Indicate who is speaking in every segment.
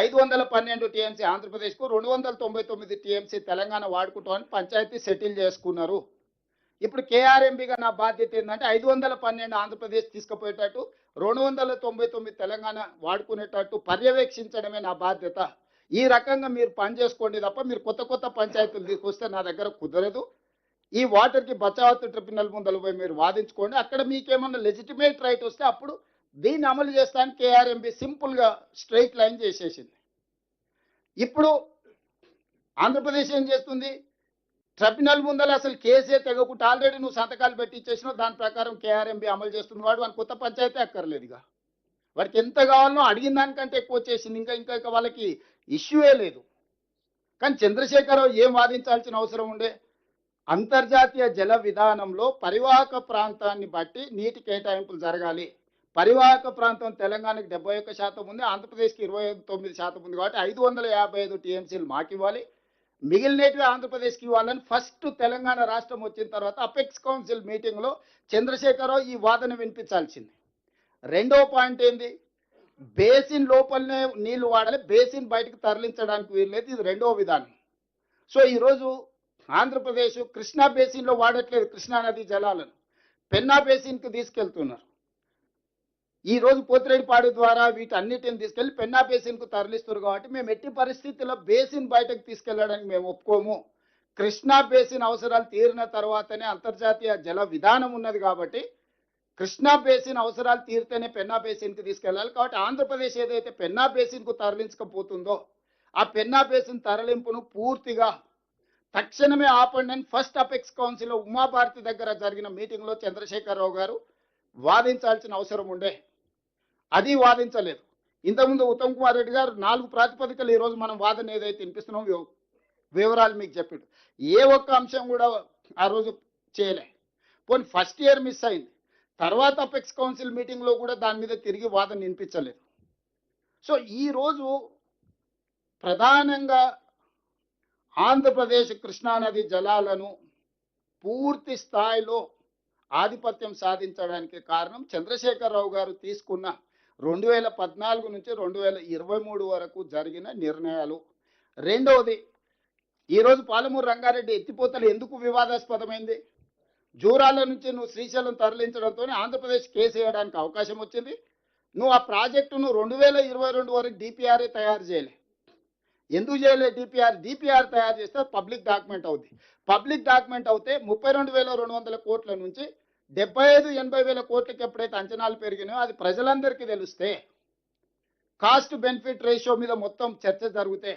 Speaker 1: 512 TMC ఆంధ్రప్రదేశ్కు, 299 TMC Telangana వాడుకుంటామని panchayat settle చేసుకున్నారు. ఇప్పుడు కేఆర్ఎంబీగా నా బాధ్యత ఏంటంటే 512 ఆంధ్రప్రదేశ్ తీసుకుపోయేటట్టు, 299 తెలంగాణ వాడుకునేటట్టు పర్యవేక్షించడమే నా బాధ్యత. ఈ రకంగా మీరు పని చేసుకోండి తప్ప మీరు కొత్త కొత్త పంచాయతీలు తీసుకొస్తే నా దగ్గర కుదరదు. ఈ వాటర్కి బచావత్ ట్రిబ్యునల్ ముందర పోయి మీరు వాదించుకోండి. అక్కడ మీకేమన్నా లెజిటిమేట్ రైట్ వస్తే అప్పుడు దీన్ని అమలు చేస్తానికి కేఆర్ఎంబీ సింపుల్గా స్ట్రైట్ లైన్ చేసేసింది. ఇప్పుడు ఆంధ్రప్రదేశ్ ఏం చేస్తుంది? ట్రిబ్యునల్ ముందర అసలు కేసే తెగకుండా ఆల్రెడీ నువ్వు సంతకాలు పెట్టి ఇచ్చేసినావు, దాని ప్రకారం కేఆర్ఎంబీ అమలు చేస్తుంది. వాడు వాని కొత్త పంచాయతీ అక్కర్లేదుగా, వాడికి ఎంత కావాలనో అడిగిన దానికంటే ఎక్కువ వచ్చేసింది. ఇంకా ఇంకా వాళ్ళకి ఇష్యూయే లేదు. కానీ చంద్రశేఖరరావు ఏం వాదించాల్సిన అవసరం ఉండే? అంతర్జాతీయ జల విధానంలో పరివాహక ప్రాంతాన్ని బట్టి నీటి కేటాయింపులు జరగాలి. పరివాహక ప్రాంతం తెలంగాణకి 71% ఉంది, ఆంధ్రప్రదేశ్కి 29% ఉంది. కాబట్టి 555 టీఎంసీలు మాకు ఇవ్వాలి, మిగిలినవి ఆంధ్రప్రదేశ్కి ఇవ్వాలని ఫస్ట్ తెలంగాణ రాష్ట్రం వచ్చిన తర్వాత అపెక్స్ కౌన్సిల్ మీటింగ్లో చంద్రశేఖరరావు ఈ వాదన వినిపించాల్సింది. రెండో పాయింట్ ఏంది? బేసిన్ లోపలనే నీళ్లు వాడాలి, బేసిన్ బయటకు తరలించడానికి వీల్లేదు. ఇది రెండో విధానం. సో ఈరోజు ఆంధ్రప్రదేశ్ కృష్ణా బేసిన్లో వాడట్లేదు కృష్ణా నది జలాలను, పెన్నా బేసిన్కి తీసుకెళ్తున్నారు. ఈ రోజు పోతిరెడ్డిపాడు ద్వారా వీటన్నిటిని తీసుకెళ్లి పెన్నా బేసిన్కు తరలిస్తారు. కాబట్టి మేము ఎట్టి పరిస్థితుల్లో బేసిన్ బయటకు తీసుకెళ్లడానికి మేము ఒప్పుకోము. కృష్ణా బేసిన్ అవసరాలు తీరిన తర్వాతనే అంతర్జాతీయ జల విధానం ఉన్నది. కాబట్టి కృష్ణా బేసిన్ అవసరాలు తీరితేనే పెన్నా బేసిన్కి తీసుకెళ్లాలి. కాబట్టి ఆంధ్రప్రదేశ్ ఏదైతే పెన్నా బేసిన్కు తరలించకపోతుందో ఆ పెన్నా బేసిన్ తరలింపును పూర్తిగా తక్షణమే ఆపండి అని ఫస్ట్ అపెక్స్ కౌన్సిల్లో ఉమాభారతి దగ్గర జరిగిన మీటింగ్లో చంద్రశేఖరరావు గారు వాదించాల్సిన అవసరం ఉండే. అది వాదించలేదు. ఇంతకుముందు ఉత్తమ్ కుమార్ రెడ్డి గారు 4 ప్రాతిపదికలు ఈరోజు మనం వాదన ఏదైతే వినిపిస్తున్నాం వివరాలు మీకు చెప్పాడు. ఏ ఒక్క అంశం కూడా ఆ రోజు చేయలే. పోనీ ఫస్ట్ ఇయర్ మిస్ అయింది, తర్వాత అపెక్స్ కౌన్సిల్ మీటింగ్లో కూడా దాని మీద తిరిగి వాదన వినిపించలేదు. సో ఈరోజు ప్రధానంగా ఆంధ్రప్రదేశ్ కృష్ణానది జలాలను పూర్తి స్థాయిలో ఆధిపత్యం సాధించడానికి కారణం చంద్రశేఖరరావు గారు తీసుకున్న 2014 నుంచి 2023 వరకు జరిగిన నిర్ణయాలు. రెండవది, ఈరోజు పాలమూరు రంగారెడ్డి ఎత్తిపోతలు ఎందుకు వివాదాస్పదమైంది? జూరాల నుంచి నువ్వు శ్రీశైలం తరలించడంతో ఆంధ్రప్రదేశ్ కేసు వేయడానికి అవకాశం వచ్చింది. నువ్వు ఆ ప్రాజెక్టును 2022 వరకు డిపిఆర్ఏ తయారు చేయలే. ఎందుకు చేయలే? డిపిఆర్ తయారు చేస్తే పబ్లిక్ డాక్యుమెంట్ అవుద్ది. పబ్లిక్ డాక్యుమెంట్ అవుతే 32,200 కోట్ల నుంచి 75,000-80,000 కోట్లకి ఎప్పుడైతే అంచనాలు పెరిగినాయో అది ప్రజలందరికీ తెలిస్తే, కాస్ట్ బెనిఫిట్ రేషియో మీద మొత్తం చర్చ జరిగితే,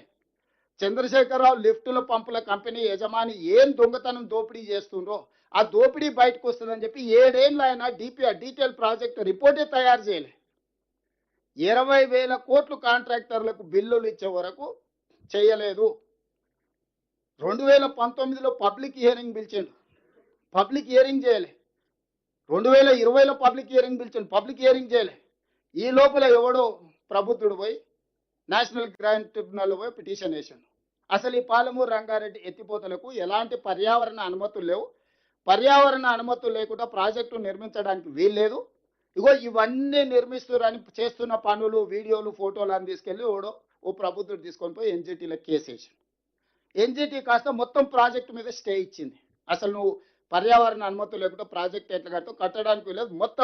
Speaker 1: చంద్రశేఖరరావు లిఫ్టుల పంపుల కంపెనీ యజమాని ఏం దొంగతనం దోపిడీ చేస్తుండ్రో ఆ దోపిడీ బయటకు వస్తుందని చెప్పి 7 ఏళ్ళు ఆయన డిపిఆర్ డీటెయిల్ ప్రాజెక్ట్ రిపోర్టే తయారు చేయలే. 20,000 కోట్లు కాంట్రాక్టర్లకు బిల్లులు ఇచ్చే వరకు చేయలేదు. 2019లో పబ్లిక్ హియరింగ్ పిలిచిండు, పబ్లిక్ హియరింగ్ చేయలే. 2020లో పబ్లిక్ హియరింగ్ పిలిచిండు, పబ్లిక్ హియరింగ్ చేయలే. ఈ లోపల ఎవడో ప్రబుద్ధుడు పోయి నేషనల్ గ్రాంట్ ట్రిబ్యునల్ పోయి పిటిషన్ వేసాడు. అసలు ఈ పాలమూరు రంగారెడ్డి ఎత్తిపోతలకు ఎలాంటి పర్యావరణ అనుమతులు లేవు. పర్యావరణ అనుమతులు లేకుండా ప్రాజెక్టు నిర్మించడానికి వీల్లేదు. ఇగో ఇవన్నీ నిర్మిస్తున్నారని చేస్తున్న పనులు, వీడియోలు, ఫోటోలు అని తీసుకెళ్ళి ఓ ప్రబుద్ధుడు తీసుకొని పోయి ఎన్జిటీలో కేసు వేసాడు. ఎన్జిటీ కాస్త మొత్తం ప్రాజెక్టు మీద స్టే ఇచ్చింది. అసలు నువ్వు పర్యావరణ అనుమతులు లేకుండా ప్రాజెక్ట్ ఎట్లా కట్టడానికి వీలేదు, మొత్తం